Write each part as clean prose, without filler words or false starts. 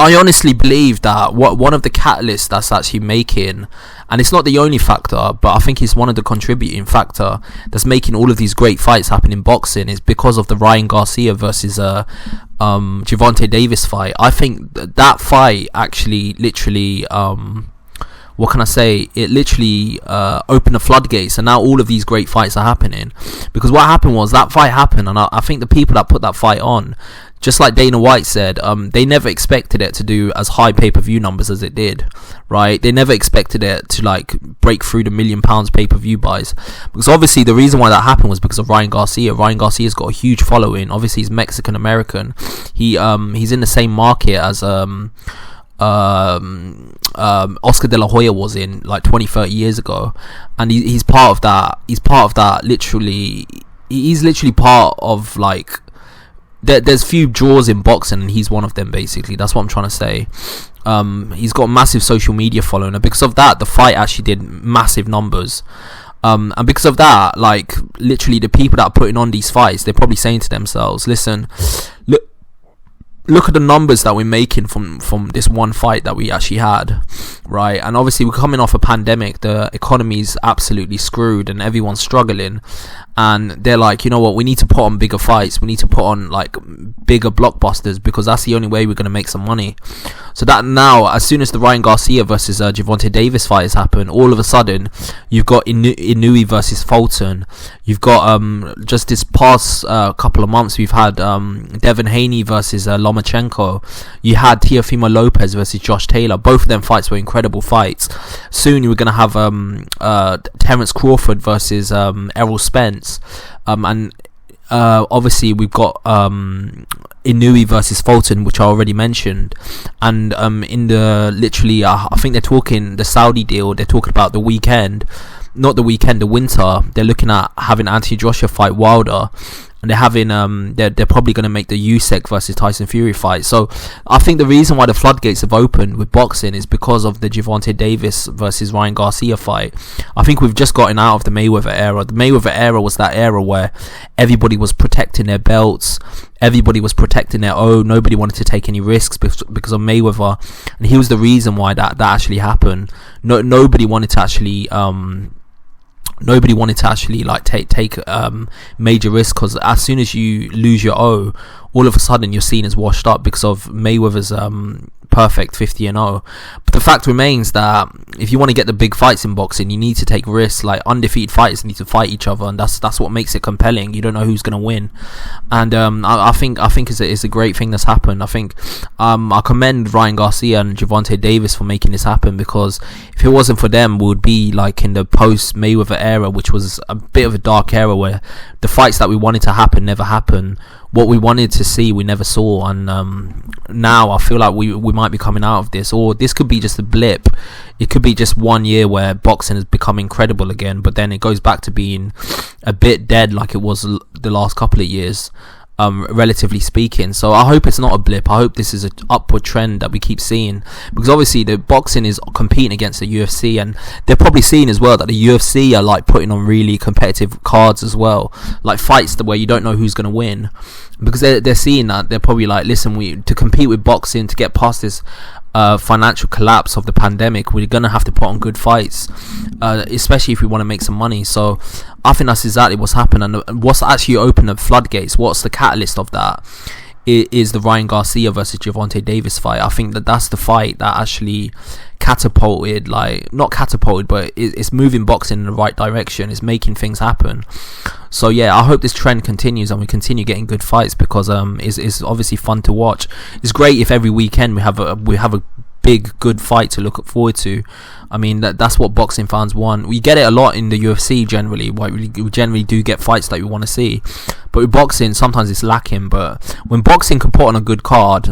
I honestly believe that one of the catalysts that's actually making, and it's not the only factor, but I think it's one of the contributing factor that's making all of these great fights happen in boxing, is because of the Ryan Garcia versus Gervonta Davis fight. I think that fight actually literally what can I say? It literally opened the floodgates, and now all of these great fights are happening. Because what happened was, that fight happened, and I think the people that put that fight on, just like Dana White said, they never expected it to do as high pay-per-view numbers as it did, right? They never expected it to like break through the £1 million pay-per-view buys, because obviously the reason why that happened was because of Ryan Garcia. Ryan Garcia's got a huge following. Obviously he's Mexican American. He's in the same market as Oscar De La Hoya was in like 20-30 years ago, and he's part of that. Literally, he's literally part of like, there's few draws in boxing, and he's one of them. Basically, that's what I'm trying to say. He's got a massive social media following, and because of that, the fight actually did massive numbers. And because of that, like, literally the people that are putting on these fights, they're probably saying to themselves, listen, look at the numbers that we're making from this one fight that we actually had, right? And obviously we're coming off a pandemic, the economy's absolutely screwed and everyone's struggling, and they're like, you know what, we need to put on bigger fights, we need to put on like bigger blockbusters, because that's the only way we're going to make some money. So that now, as soon as the Ryan Garcia versus Gervonta Davis fight has happened, all of a sudden you've got Inoue versus Fulton. You've got just this past couple of months, we've had Devin Haney versus Lomachenko. You had Teofimo Lopez versus Josh Taylor. Both of them fights were incredible fights. Soon we're going to have Terence Crawford versus Errol Spence, and obviously we've got Inoue versus Fulton, which I already mentioned. And in the literally I think they're talking the Saudi deal, they're talking about the winter. They're looking at having Anthony Joshua fight Wilder, and they're having they're probably going to make the Usyk versus Tyson Fury fight. So I think the reason why the floodgates have opened with boxing is because of the Gervonta Davis versus Ryan Garcia fight. I think we've just gotten out of the Mayweather era. The Mayweather era was that era where everybody was protecting their belts, everybody was protecting their own, nobody wanted to take any risks because of Mayweather, and he was the reason why that actually happened. Nobody wanted to actually like take major risks, because as soon as you lose your O, all of a sudden you're seen as washed up because of Mayweather's perfect 50-0. But the fact remains that if you want to get the big fights in boxing, you need to take risks. Like, undefeated fighters need to fight each other, and that's what makes it compelling. You don't know who's going to win, and I think it's a great thing that's happened. I think I commend Ryan Garcia and Gervonta Davis for making this happen, because if it wasn't for them, we would be like in the post Mayweather era, which was a bit of a dark era where the fights that we wanted to happen never happened. What we wanted to see, we never saw, and now I feel like we might be coming out of this, or this could be just a blip. It could be just 1 year where boxing has become incredible again, but then it goes back to being a bit dead like it was the last couple of years, relatively speaking. So I hope it's not a blip. I hope this is an upward trend that we keep seeing, because obviously the boxing is competing against the UFC, and they're probably seeing as well that the UFC are like putting on really competitive cards as well, like fights where you don't know who's going to win, because they're seeing that. They're probably like, listen, to compete with boxing, to get past this financial collapse of the pandemic, we're gonna have to put on good fights, especially if we want to make some money. So I think that's exactly what's happened, and what's actually opened the floodgates, what's the catalyst of that, is the Ryan Garcia versus Gervonta Davis fight. I think that's the fight that actually catapulted, like, not catapulted, but it's moving boxing in the right direction. It's making things happen. So yeah, I hope this trend continues and we continue getting good fights, because it's obviously fun to watch. It's great if every weekend we have a big good fight to look forward to. I mean, that's what boxing fans want. We get it a lot in the UFC generally. We generally do get fights that we want to see, but with boxing sometimes it's lacking. But when boxing can put on a good card,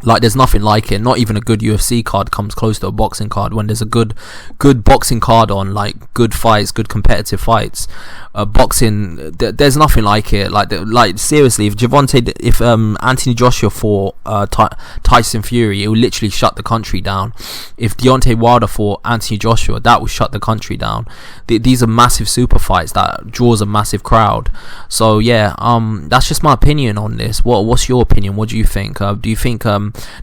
like, there's nothing like it. Not even a good UFC card comes close to a boxing card. When there's a good boxing card on, like good fights, good competitive fights, boxing, there's nothing like it. Like seriously, if Anthony Joshua fought Tyson Fury, it would literally shut the country down. If Deontay Wilder fought Anthony Joshua, that would shut the country down. These are massive super fights that draws a massive crowd. So yeah, that's just my opinion on this. What's your opinion? What do you think? Do you think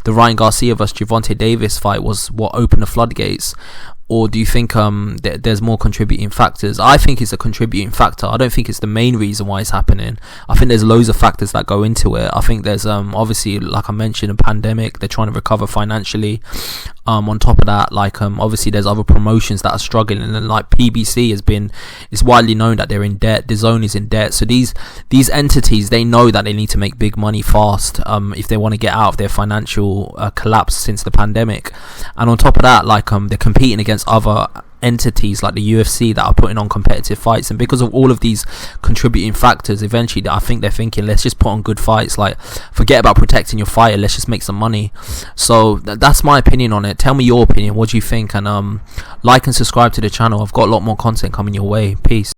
the Ryan Garcia versus Gervonta Davis fight was what opened the floodgates? Or do you think there's more contributing factors? I think it's a contributing factor. I don't think it's the main reason why it's happening. I think there's loads of factors that go into it. I think there's obviously, like I mentioned, a pandemic. They're trying to recover financially. On top of that, like obviously there's other promotions that are struggling, and then like PBC it's widely known that they're in debt. The Zone is in debt. So these entities, they know that they need to make big money fast if they want to get out of their financial collapse since the pandemic. And on top of that, like they're competing against other entities like the UFC that are putting on competitive fights, and because of all of these contributing factors, eventually I think they're thinking, let's just put on good fights, like forget about protecting your fighter, let's just make some money. So that's my opinion on it. Tell me your opinion. What do you think? And like and subscribe to the channel. I've got a lot more content coming your way. Peace.